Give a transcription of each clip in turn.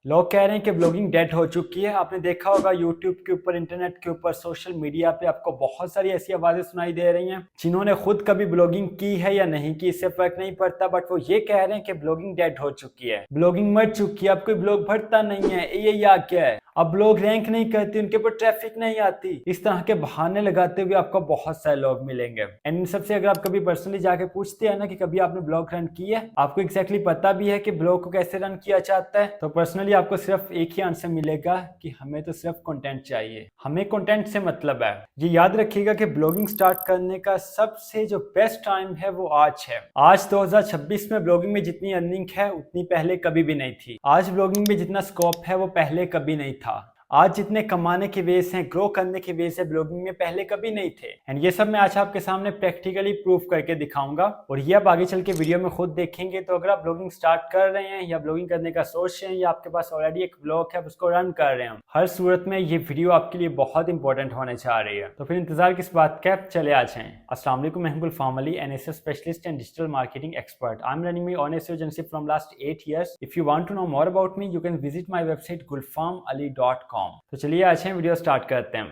लोग कह रहे हैं कि ब्लॉगिंग डेड हो चुकी है। आपने देखा होगा यूट्यूब के ऊपर, इंटरनेट के ऊपर, सोशल मीडिया पे आपको बहुत सारी ऐसी आवाजें सुनाई दे रही हैं जिन्होंने खुद कभी ब्लॉगिंग की है या नहीं की, इससे फर्क नहीं पड़ता, बट वो ये कह रहे हैं कि ब्लॉगिंग डेड हो चुकी है, ब्लॉगिंग मर चुकी है, अब कोई ब्लॉग भरता नहीं है, ये या क्या है, अब लोग रैंक नहीं करते, उनके ऊपर ट्रैफिक नहीं आती। इस तरह के बहाने लगाते हुए आपको बहुत सारे लोग मिलेंगे। एंड इन सबसे अगर आप कभी पर्सनली जाके पूछते हैं ना कि कभी आपने ब्लॉग रन की है, आपको एग्जैक्टली पता भी है कि ब्लॉग को कैसे रन किया जाता है, तो पर्सनली आपको सिर्फ एक ही आंसर मिलेगा कि हमें तो सिर्फ कंटेंट चाहिए, हमें कंटेंट से मतलब है। ये याद रखिएगा कि ब्लॉगिंग स्टार्ट करने का सबसे जो बेस्ट टाइम है वो आज है। आज 2026 में ब्लॉगिंग में जितनी अर्निंग है उतनी पहले कभी भी नहीं थी। आज ब्लॉगिंग में जितना स्कोप है वो पहले कभी नहीं था। आज जितने कमाने के वेज हैं, ग्रो करने के वेज है ब्लॉगिंग में, पहले कभी नहीं थे। एंड ये सब मैं आज आपके सामने प्रैक्टिकली प्रूफ करके दिखाऊंगा और ये आप आगे चल के वीडियो में खुद देखेंगे। तो अगर आप ब्लॉगिंग स्टार्ट कर रहे हैं या ब्लॉगिंग करने का सोच रहे हैं या आपके पास ऑलरेडी एक ब्लॉग है, उसको रन कर रहे हैं, हर सूरत में ये वीडियो आपके लिए बहुत इंपॉर्टेंट होने जा रही है। तो फिर इंतजार किस बात का, चले आ जाएं। अस्सलाम वालेकुम, मैं हूं Gulfam Ali, NSS specialist and digital marketing expert. I am running my own SEO agency from last 8 years. If you want to know more about me, you can visit my website gulfamali.com. तो चलिए आज वीडियो स्टार्ट करते हैं।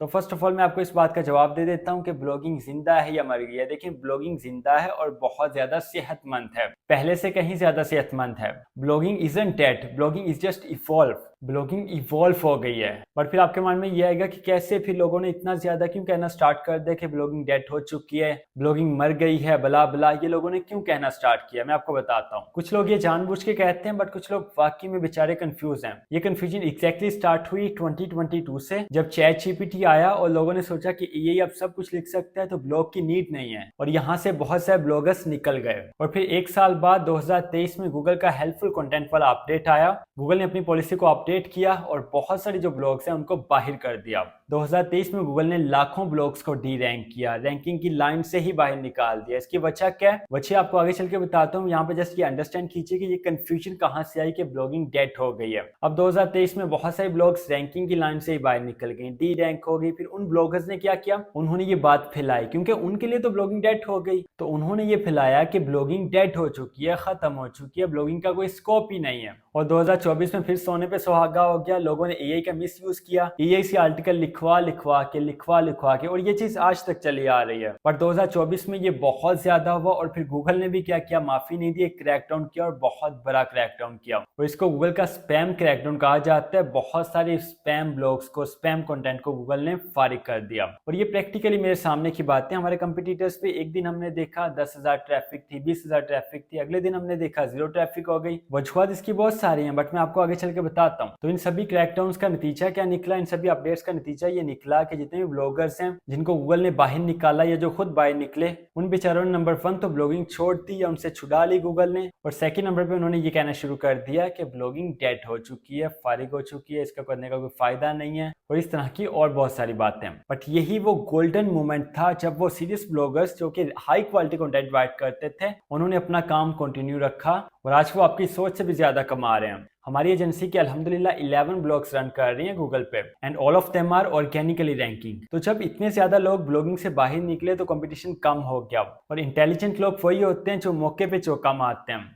तो first of all मैं आपको इस बात का जवाब दे देता हूं कि ब्लॉगिंग जिंदा है या मर गई है। देखिए, ब्लॉगिंग जिंदा है और बहुत ज्यादा सेहतमंद है, पहले से कहीं ज्यादा सेहतमंद है। Blogging isn't dead, blogging is just evolve, blogging evolve हो गई है। बट फिर आपके मन में ये आएगा कि कैसे फिर लोगों ने इतना ज्यादा क्यों कहना स्टार्ट कर दिया कि ब्लॉगिंग डेड हो चुकी है, ब्लॉगिंग मर गई है, बला बला, ये लोगों ने क्यों कहना स्टार्ट किया, मैं आपको बताता हूँ। कुछ लोग ये जानबूझ के कहते हैं, बट कुछ लोग वाकई में बेचारे कंफ्यूज हैं। ये कंफ्यूजन एग्जैक्टली स्टार्ट हुई 2022 से, जब चैट जीपीटी आया और लोगों ने सोचा कि ये अब सब कुछ लिख सकता है तो ब्लॉग की नीड नहीं है, और यहाँ से बहुत सारे ब्लॉगर्स निकल गए। और फिर एक साल बाद 2023 में गूगल का हेल्पफुल कंटेंट वाला अपडेट आया। गूगल ने अपनी पॉलिसी को अपडेट किया और बहुत सारे जो ब्लॉग्स हैं उनको बाहर कर दिया। 2023 में गूगल ने लाखों ब्लॉग्स को डी रैंक किया, रैंकिंग की लाइन से ही बाहर निकाल दिया। इसकी वजह क्या है, वजह आपको आगे चल के बताता हूँ। यहाँ पे जस्ट ये अंडरस्टैंड कीजिए कि ये कंफ्यूजन कहाँ से आई कि ब्लॉगिंग डेड हो गई है। अब 2023 में बहुत सारे ब्लॉग्स रैंकिंग की लाइन से ही बाहर निकल गए, डी रैंक हो गई। फिर उन ब्लॉगर्स ने क्या किया, उन्होंने ये बात फैलाई, क्योंकि उनके लिए तो ब्लॉगिंग डेड हो गई, तो उन्होंने ये फैलाया कि ब्लॉगिंग डेड हो चुकी है, खत्म हो चुकी है, ब्लॉगिंग का कोई स्कोप ही नहीं है। और 2024 में फिर सोने पे सुहागा हो गया, लोगों ने एआई का मिस यूज किया, एआई से आर्टिकल लिखवा के, और ये चीज आज तक चली आ रही है। पर 2024 में ये बहुत ज्यादा हुआ और फिर गूगल ने भी क्या किया, माफी नहीं दी, क्रैकडाउन किया और बहुत बड़ा क्रैकडाउन किया। और इसको गूगल का स्पैम क्रैकडाउन कहा जाता है। बहुत सारे स्पैम ब्लॉग्स को, स्पैम कंटेंट को गूगल ने फारिग कर दिया। और ये प्रैक्टिकली मेरे सामने की बात है। हमारे कंपटीटर्स पे एक दिन हमने देखा 10,000 ट्रैफिक थी, 20,000 ट्रैफिक थी, अगले दिन हमने देखा 0 ट्रैफिक हो गई। वजूहात इसकी बहुत सारी हैं, बट मैं आपको आगे चल के बताता हूँ। तो इन सभी क्रैकडाउन्स का नतीजा क्या निकला, इन सभी अपडेट्स का नतीजा ये निकला कि जितने भी ब्लॉगर्स हैं जिनको गूगल ने बाहर निकाला या जो खुद बाहर निकले, उन बेचारों ने नंबर 1 तो ब्लॉगिंग छोड़ दी या उनसे छुड़ा ली गूगल ने, और सेकंड नंबर पे उन्होंने ये कहना शुरू कर दिया कि ब्लॉगिंग डेड हो चुकी है, फारिग हो चुकी है, इसका करने का कोई फायदा नहीं है, और इस तरह की और बहुत सारी बातें। बट यही वो गोल्डन मोमेंट था जब वो सीरियस ब्लॉगर्स जो कि हाई क्वालिटी कंटेंट प्रोवाइड करते थे, उन्होंने अपना काम कंटिन्यू रखा और आज वो आपकी सोच से भी ज्यादा कमा रहे हैं। हमारी एजेंसी के अल्हम्दुलिल्लाह 11 ब्लॉग्स रन कर रही हैं गूगल पे, and all of them are organically ranking. तो जब इतने ज्यादा लोग ब्लॉगिंग से बाहर निकले तो कंपटीशन कम हो गया, और इंटेलिजेंट लोग वही होते हैं जो मौके पे चौका मारते हैं।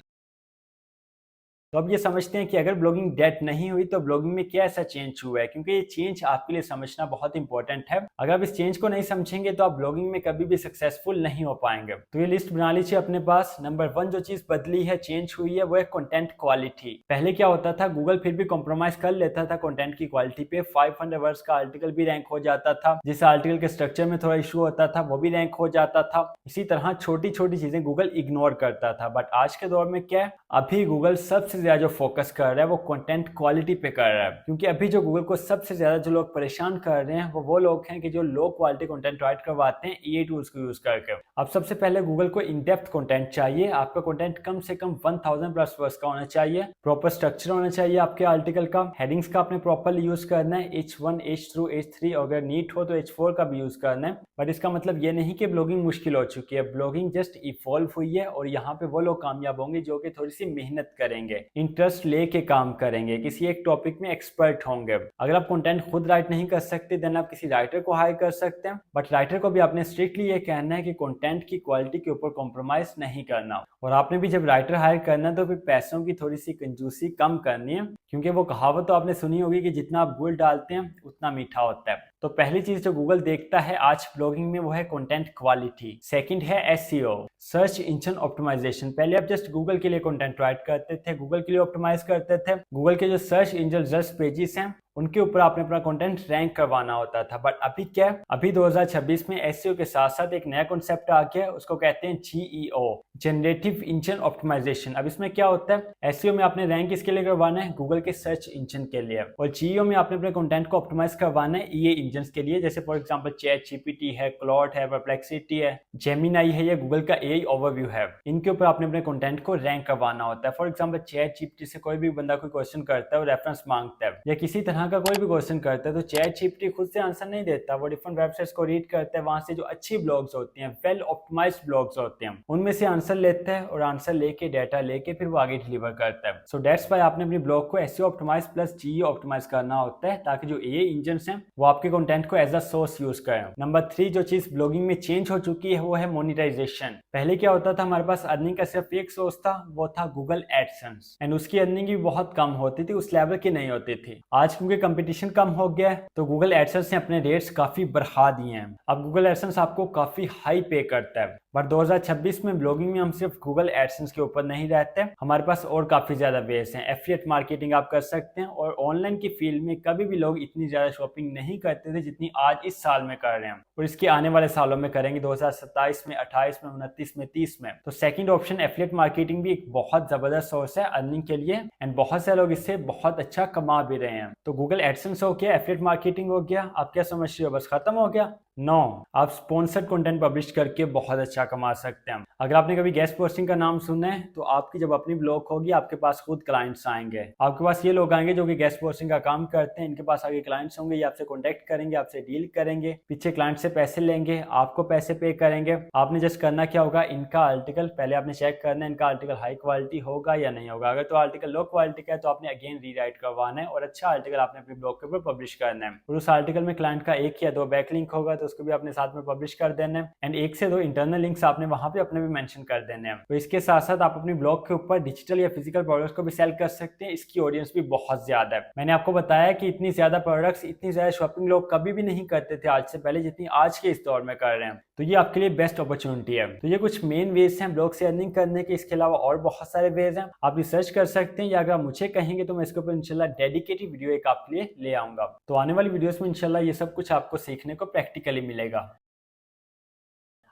तो अब ये समझते हैं कि अगर ब्लॉगिंग डेड नहीं हुई तो ब्लॉगिंग में क्या ऐसा चेंज हुआ है, क्योंकि ये चेंज आपके लिए समझना बहुत इंपॉर्टेंट है। अगर आप इस चेंज को नहीं समझेंगे तो आप ब्लॉगिंग में कभी भी सक्सेसफुल नहीं हो पाएंगे। तो ये लिस्ट बना लीजिए अपने पास। नंबर 1 जो चीज बदली है, चेंज हुई है, वो है कंटेंट क्वालिटी। पहले क्या होता था, गूगल फिर भी कॉम्प्रोमाइज कर लेता था कंटेंट की क्वालिटी पे। 500 वर्ड्स का आर्टिकल भी रैंक हो जाता था, जिस आर्टिकल के स्ट्रक्चर में थोड़ा इशू होता था वो भी रैंक हो जाता था। इसी तरह छोटी छोटी चीजें गूगल इग्नोर करता था। बट आज के दौर में क्या है, अभी गूगल सबसे ज्यादा जो फोकस कर रहा है वो कंटेंट क्वालिटी पे कर रहा है, क्योंकि अभी जो गूगल को सबसे ज्यादा जो लोग परेशान कर रहे हैं वो लोग हैं कि जो लो क्वालिटी कंटेंट प्रोवाइड करवाते हैं एआई टूल्स को यूज करके। अब सबसे पहले गूगल को इन डेप्थ कंटेंट चाहिए। आपका कंटेंट कम से कम 1000 प्लस वर्ड्स का होना चाहिए, प्रॉपर स्ट्रक्चर होना चाहिए आपके आर्टिकल का, हेडिंग्स का आपने प्रॉपरली यूज करना है, H1 H2 H3, अगर नीट हो तो H4 का भी यूज करना है। बट इसका मतलब ये नहीं कि ब्लॉगिंग मुश्किल हो चुकी है, ब्लॉगिंग जस्ट इवॉल्व हुई है, और यहाँ पे वो लोग कामयाब होंगे जो कि थोड़ी सी मेहनत करेंगे, इंटरेस्ट लेके काम करेंगे, किसी एक टॉपिक में एक्सपर्ट होंगे। अगर आप कंटेंट खुद राइट नहीं कर सकते देन आप किसी राइटर को हायर कर सकते हैं, बट राइटर को भी आपने स्ट्रिक्टली ये कहना है कि कंटेंट की क्वालिटी के ऊपर कॉम्प्रोमाइज नहीं करना। और आपने भी जब राइटर हायर करना है तो फिर पैसों की थोड़ी सी कंजूसी कम करनी है, क्योंकि वो कहावत तो आपने सुनी होगी कि जितना आप गुड़ डालते हैं उतना मीठा होता है। तो पहली चीज जो गूगल देखता है आज ब्लॉगिंग में वो है कंटेंट क्वालिटी। सेकंड है एसईओ, सर्च इंजन ऑप्टिमाइजेशन। पहले आप जस्ट गूगल के लिए कंटेंट राइट करते थे, गूगल के लिए ऑप्टिमाइज करते थे, गूगल के जो सर्च इंजन रिजल्ट पेजेस हैं उनके ऊपर आपने अपना कंटेंट रैंक करवाना होता था। बट अभी क्या, अभी 2026 में एसईओ के साथ साथ एक नया कॉन्सेप्ट आ गया है, उसको कहते हैं जीईओ, जनरेटिव इंजन ऑप्टिमाइजेशन। अब इसमें क्या होता है, एसईओ में आपने रैंक किसके लिए करवाना है, गूगल के सर्च इंजन के लिए, और जीईओ में आपने अपने कंटेंट को ऑप्टिमाइज करवाना है ईए इंजन के लिए, जैसे फॉर एग्जांपल चैट जीपीटी है, क्लॉड है, परप्लेक्सिटी है, जेमिनाई है, या गूगल का एआई ओवरव्यू है। इनके ऊपर आपने अपने कंटेंट को रैंक करवाना होता है। फॉर एग्जांपल चैट जीपीटी से कोई भी बंदा कोई क्वेश्चन करता है और रेफरेंस मांगता है, या किसी तरह का कोई भी क्वेश्चन करता है, तो चैट जीपीटी खुद से आंसर नहीं देता, वो डिफरेंट वेबसाइट्स को रीड करता है, वहां से जो अच्छी ब्लॉग्स होती हैं, वेल ऑप्टिमाइज्ड ब्लॉग्स होते हैं, उनमें से आंसर लेता है और आंसर लेके डाटा लेके फिर वो आगे डिलीवर करता है। सो दैट्स व्हाई आपने अपनी ब्लॉग को SEO optimize plus GEO optimize करना होता है, ताकि जो एआई इंजन्स हैं वो आपके कंटेंट को एज अ सोर्स यूज करें। नंबर 3 जो चीज ब्लॉगिंग में चेंज हो चुकी है वो है मोनेटाइजेशन। पहले क्या होता था, हमारे पास अर्निंग का सिर्फ एक सोर्स था, वो था गूगल एडसेंस, एंड उसकी अर्निंग भी बहुत कम होती थी, उस लेवल की नहीं होती थी। आज क्योंकि कंपटीशन कम हो गया है तो गूगल एडसेंस ने अपने रेट्स काफी बढ़ा दिए हैं। अब गूगल एडसेंस आपको काफी हाई पे करता है। बट 2026 में ब्लॉगिंग में हम सिर्फ गूगल एडसेंस के ऊपर नहीं रहते, हमारे पास और काफी ज्यादा वेज हैं। एफिलिएट मार्केटिंग आप कर सकते हैं, और ऑनलाइन की फील्ड में कभी भी लोग इतनी ज्यादा शॉपिंग नहीं करते थे जितनी आज इस साल में कर रहे हैं, और इसके आने वाले सालों में करेंगे, 2027 में, 28 में, 29 में, 30 में। तो सेकंड ऑप्शन एफिलिएट मार्केटिंग भी एक बहुत जबरदस्त सोर्स है अर्निंग के लिए, एंड बहुत से लोग इससे बहुत अच्छा कमा भी रहे हैं। तो गूगल एडसेंस हो गया, एफिलिएट मार्केटिंग हो गया, आप क्या समझ रहे हो, बस खत्म हो गया? नो, आप स्पॉन्सर्ड कंटेंट पब्लिश करके बहुत अच्छा कमा सकते हैं। अगर आपने कभी गेस्ट पोस्टिंग का नाम सुना है, तो आपकी जब अपनी ब्लॉग होगी आपके पास खुद क्लाइंट्स आएंगे, आपके पास ये लोग आएंगे जो कि गेस्ट पोस्टिंग का काम करते हैं, इनके पास आगे क्लाइंट्स होंगे, ये आपसे कॉन्टेक्ट करेंगे, आपसे डील करेंगे, पीछे क्लाइंट से पैसे लेंगे, आपको पैसे पे करेंगे। आपने जस्ट करना क्या होगा, इनका आर्टिकल पहले आपने चेक करना है, इनका आर्टिकल हाई क्वालिटी होगा या नहीं होगा। अगर तो आर्टिकल लो क्वालिटी का है तो आपने अगेन रीराइट करवाना है, और अच्छा आर्टिकल आपने अपने ब्लॉग के ऊपर पब्लिश करना है, और उस आर्टिकल में क्लाइंट का 1 या 2 बैकलिंक होगा तो उसको भी आपने साथ में पब्लिश कर देना है, एंड 1 से 2 इंटरनल लिंक्स आपने वहां पे अपने भी मेंशन कर देने हैं। तो इसके साथ साथ आप अपनी ब्लॉग के ऊपर डिजिटल या फिजिकल प्रोडक्ट्स को भी सेल कर सकते हैं। इसकी ऑडियंस भी बहुत ज्यादा है। मैंने आपको बताया कि इतनी ज्यादा प्रोडक्ट्स, इतनी ज्यादा शॉपिंग लोग कभी भी नहीं करते थे आज से पहले जितनी आज के इस दौर में कर रहे हैं। तो ये आपके लिए बेस्ट अपॉर्चुनिटी है। तो ये कुछ मेन वेज हैं ब्लॉग से अर्निंग करने के। इसके अलावा और बहुत सारे वेज हैं, आप रिसर्च कर सकते हैं, या अगर आप मुझे कहेंगे तो मैं इसके ऊपर इंशाल्लाह डेडिकेटेड वीडियो एक आपके लिए ले आऊंगा। तो आने वाली वीडियोस में इंशाल्लाह ये सब कुछ आपको सीखने को प्रैक्टिकली मिलेगा।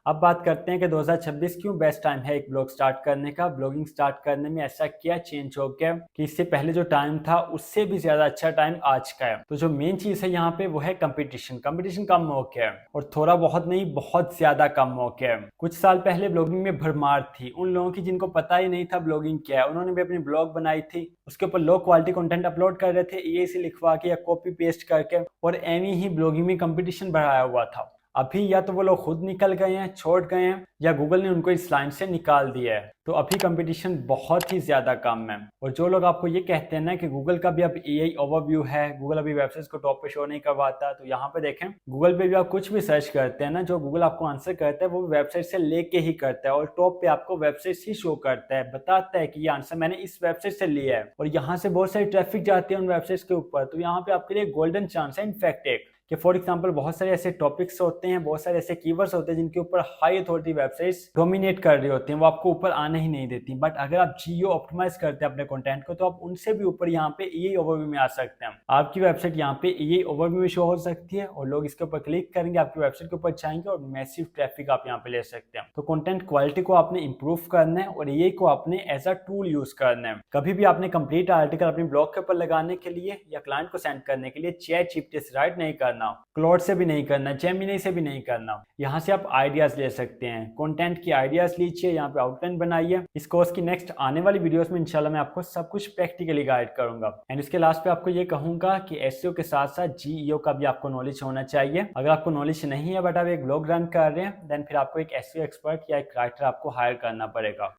अब बात करते हैं कि 2026 क्यों बेस्ट टाइम है एक ब्लॉग स्टार्ट करने का। ब्लॉगिंग स्टार्ट करने में ऐसा क्या चेंज हो गया कि इससे पहले जो टाइम था उससे भी ज्यादा अच्छा टाइम आज का है। तो जो मेन चीज है यहाँ पे वो है कंपटीशन। कंपटीशन कम हो गया है, और थोड़ा बहुत नहीं, बहुत ज्यादा कम हो गया है। कुछ साल पहले ब्लॉगिंग में भरमार थी उन लोगों की जिनको पता ही नहीं था ब्लॉगिंग क्या है। उन्होंने भी अपनी ब्लॉग बनाई थी, उसके ऊपर लो क्वालिटी कंटेंट अपलोड कर रहे थे एआई से लिखवा के या कॉपी पेस्ट करके, और एवी ही ब्लॉगिंग में कंपटीशन बढ़ाया हुआ था। अभी या तो वो लोग खुद निकल गए हैं, छोड़ गए हैं, या गूगल ने उनको इस लाइन से निकाल दिया है। तो अभी कंपटीशन बहुत ही ज्यादा कम है। और जो लोग आपको ये कहते हैं ना कि गूगल का भी अब एआई ओवरव्यू है, गूगल अभी वेबसाइट्स को टॉप पे शो नहीं करवाता, तो यहाँ पे देखें गूगल पे भी आप कुछ भी सर्च करते हैं ना, जो गूगल आपको आंसर करता है वो वेबसाइट से लेके ही करता है, और टॉप पे आपको वेबसाइट ही शो करता है, बताता है कि ये आंसर मैंने इस वेबसाइट से लिया है। और यहाँ से बहुत सारी ट्रैफिक जाती है उन वेबसाइट्स के ऊपर। तो यहाँ पे आपके लिए गोल्डन चांस है इनफैक्ट एक, कि फॉर एग्जांपल बहुत सारे ऐसे टॉपिक्स होते हैं, बहुत सारे ऐसे कीवर्ड्स होते हैं जिनके ऊपर हाई अथॉरिटी वेबसाइट्स डोमिनेट कर रही होती हैं, वो आपको ऊपर आने ही नहीं देती। बट अगर आप जीओ ऑप्टिमाइज करते हैं अपने कंटेंट को, तो आप उनसे भी ऊपर यहाँ पे एआई ओवरव्यू में आ सकते हैं। आपकी वेबसाइट यहाँ पे एआई ओवरव्यू में शो हो सकती है, और लोग इसके ऊपर क्लिक करेंगे, आपकी वेबसाइट के ऊपर जाएंगे, और मैसिव ट्रैफिक आप यहाँ पे ले सकते हैं। तो कंटेंट क्वालिटी को आपने इंप्रूव करना है, और एआई को आपने एज अ टूल यूज करना है। कभी भी आपने कंप्लीट आर्टिकल अपने ब्लॉग के ऊपर लगाने के लिए या क्लाइंट को सेंड करने के लिए चैट जीपीटी से राइट नहीं करना, क्लॉड से भी नहीं करना, जेमिनी से भी नहीं करना। यहाँ से आप आइडियाज ले सकते हैं, कंटेंट की आइडियाज लीजिए, यहाँ पे आउटलाइन बनाइए। इस कोर्स की नेक्स्ट आने वाली वीडियोस में इंशाल्लाह मैं आपको सब कुछ प्रैक्टिकली गाइड करूंगा। एंड इसके लास्ट पे आपको ये कहूंगा कि एसईओ के साथ साथ जीईओ का भी आपको नॉलेज होना चाहिए। अगर आपको नॉलेज नहीं है बट आप एक ब्लॉग रन कर रहे हैं, देन फिर आपको एक एसईओ एक्सपर्ट या एक राइटर आपको हायर करना पड़ेगा।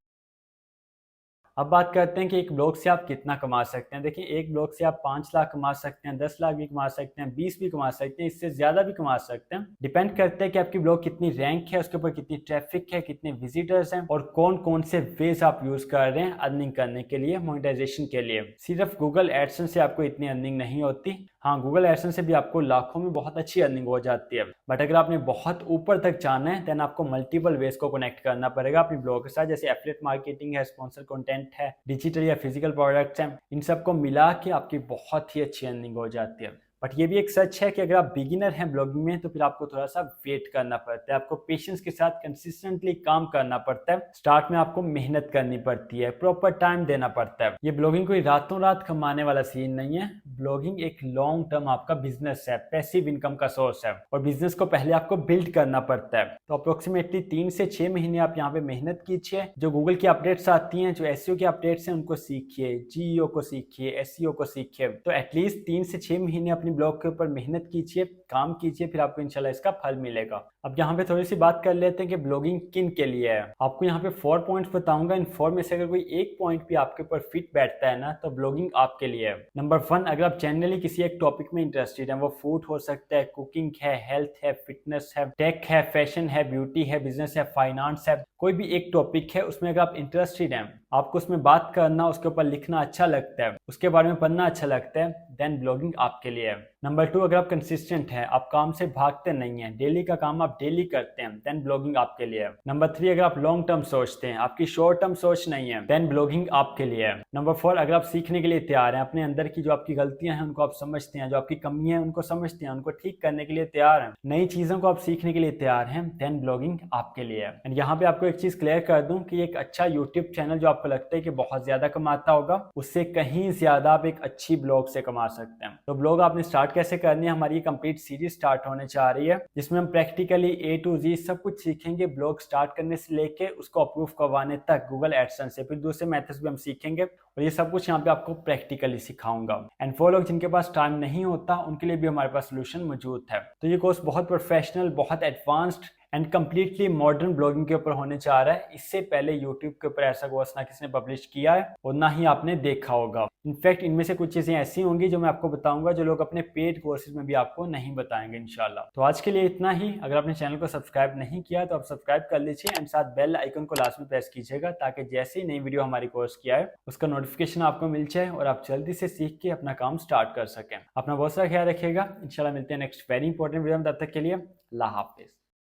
अब बात करते हैं कि एक ब्लॉग से आप कितना कमा सकते हैं। देखिए, एक ब्लॉग से आप 5 लाख कमा सकते हैं, 10 लाख भी कमा सकते हैं, 20 भी कमा सकते हैं, इससे ज्यादा भी कमा सकते हैं। डिपेंड करता है कि आपकी ब्लॉग कितनी रैंक है, उसके ऊपर कितनी ट्रैफिक है, कितने विजिटर्स हैं और कौन कौन से वेज आप यूज कर रहे हैं अर्निंग करने के लिए, मोनेटाइजेशन के लिए। सिर्फ गूगल एडसेंस से आपको इतनी अर्निंग नहीं होती। हाँ, गूगल एडसेंस से भी आपको लाखों में बहुत अच्छी अर्निंग हो जाती है, बट अगर आपने बहुत ऊपर तक जाना है देन आपको मल्टीपल वेज को कनेक्ट करना पड़ेगा अपनी ब्लॉग के साथ। जैसे एफिलिएट मार्केटिंग है, स्पॉन्सर कंटेंट है, डिजिटल या फिजिकल प्रोडक्ट्स हैं, इन सबको मिला के आपकी बहुत ही अच्छी अर्निंग हो जाती है। बट ये भी एक सच है कि अगर आप बिगिनर हैं ब्लॉगिंग में तो फिर आपको थोड़ा सा वेट करना पड़ता है, आपको पेशेंस के साथ कंसिस्टेंटली काम करना पड़ता है। स्टार्ट में आपको मेहनत करनी पड़ती है, प्रॉपर टाइम देना पड़ता है। ये ब्लॉगिंग कोई रातों रात कमाने वाला सीन नहीं है। ब्लॉगिंग एक लॉन्ग टर्म आपका बिजनेस है, पैसिव इनकम का सोर्स है और बिजनेस को पहले आपको बिल्ड करना पड़ता है। तो अप्रोक्सीमेटली 3 से 6 महीने आप यहाँ पे मेहनत कीजिए। जो गूगल की अपडेट्स आती हैं, जो एसईओ की अपडेट्स हैं, उनको सीखिए, जीईओ को सीखिए, एसईओ को सीखिए। तो एटलीस्ट 3 से 6 महीने अपनी ब्लॉग के ऊपर मेहनत कीजिए, काम कीजिए, फिर आपको इंशाल्लाह इसका फल मिलेगा। अब यहाँ पे थोड़ी सी बात कर लेते हैं कि ब्लॉगिंग किन के लिए है। आपको यहाँ पे 4 पॉइंट्स बताऊंगा। इन 4 में से अगर कोई एक पॉइंट भी आपके ऊपर फिट बैठता है ना तो ब्लॉगिंग आपके लिए है। नंबर 1, अगर आप जनरली किसी एक टॉपिक में इंटरेस्टेड है, वो फूड हो सकता है, कुकिंग है, हेल्थ है, फिटनेस है, टेक है, फैशन है, ब्यूटी है, बिजनेस है, फाइनेंस है, कोई भी एक टॉपिक है उसमें अगर आप इंटरेस्टेड हैं, आपको उसमें बात करना, उसके ऊपर लिखना अच्छा लगता है, उसके बारे में पढ़ना अच्छा लगता है, देन ब्लॉगिंग आपके लिए है। नंबर 2, अगर आप कंसिस्टेंट हैं, आप काम से भागते नहीं हैं, डेली का काम आप डेली करते हैं, देन ब्लॉगिंग आपके लिए है। नंबर 3, अगर आप लॉन्ग टर्म सोचते हैं, आपकी शॉर्ट टर्म सोच नहीं है, देन ब्लॉगिंग आपके लिए है। नंबर 4, अगर आप सीखने के लिए तैयार हैं, अपने अंदर की जो आपकी गलतियां हैं उनको आप समझते हैं, जो आपकी कमियां हैं उनको समझते हैं, उनको ठीक करने के लिए तैयार हैं, नई चीजों को आप सीखने के लिए तैयार हैं, देन ब्लॉगिंग आपके लिए है। एंड यहाँ पे आपको एक चीज क्लियर कर दूं कि एक अच्छा यूट्यूब चैनल जो आपको लगता है कि बहुत ज्यादा कमाता होगा, उससे कहीं ज्यादा आप एक अच्छी ब्लॉग से कमा सकते हैं। तो ब्लॉग आपने स्टार्ट कैसे करनी है, हमारी कंप्लीट सीरीज स्टार्ट होने जा रही है जिसमें हम प्रैक्टिकली A to Z सब कुछ सीखेंगे, ब्लॉग स्टार्ट करने से लेके उसको अप्रूव करवाने तक गूगल एडसेंस से, फिर दूसरे मेथड्स भी हम सीखेंगे और ये सब कुछ यहाँ पे आपको प्रैक्टिकली सिखाऊंगा। एंड वो लोग जिनके पास टाइम नहीं होता उनके लिए भी हमारे पास सोल्यूशन मौजूद है। तो ये कोर्स बहुत प्रोफेशनल, बहुत advanced and completely modern blogging के ऊपर होने जा रहा है। इससे पहले यूट्यूब के ऊपर ऐसा कोर्स ना किसी ने पब्लिश किया है और ना ही आपने देखा होगा। इनफैक्ट इनमें से कुछ चीजें ऐसी होंगी जो मैं आपको बताऊंगा जो लोग अपने पेड कोर्सेज में भी आपको नहीं बताएंगे इंशाल्लाह। तो आज के लिए इतना ही। अगर आपने चैनल को सब्सक्राइब नहीं किया तो आप सब्सक्राइब कर लीजिए एंड साथ बेल आइकन को लास्ट में प्रेस कीजिएगा ताकि जैसे ही नई वीडियो हमारी कोर्स की आए उसका नोटिफिकेशन आपको मिल जाए और आप जल्दी से सीख के अपना काम स्टार्ट कर सकें। अपना बहुत सारा ख्याल रखिएगा। इंशाल्लाह मिलते हैं नेक्स्ट वेरी इंपॉर्टेंट वीडियो में। तब तक के लिए अल्लाह हाफिज।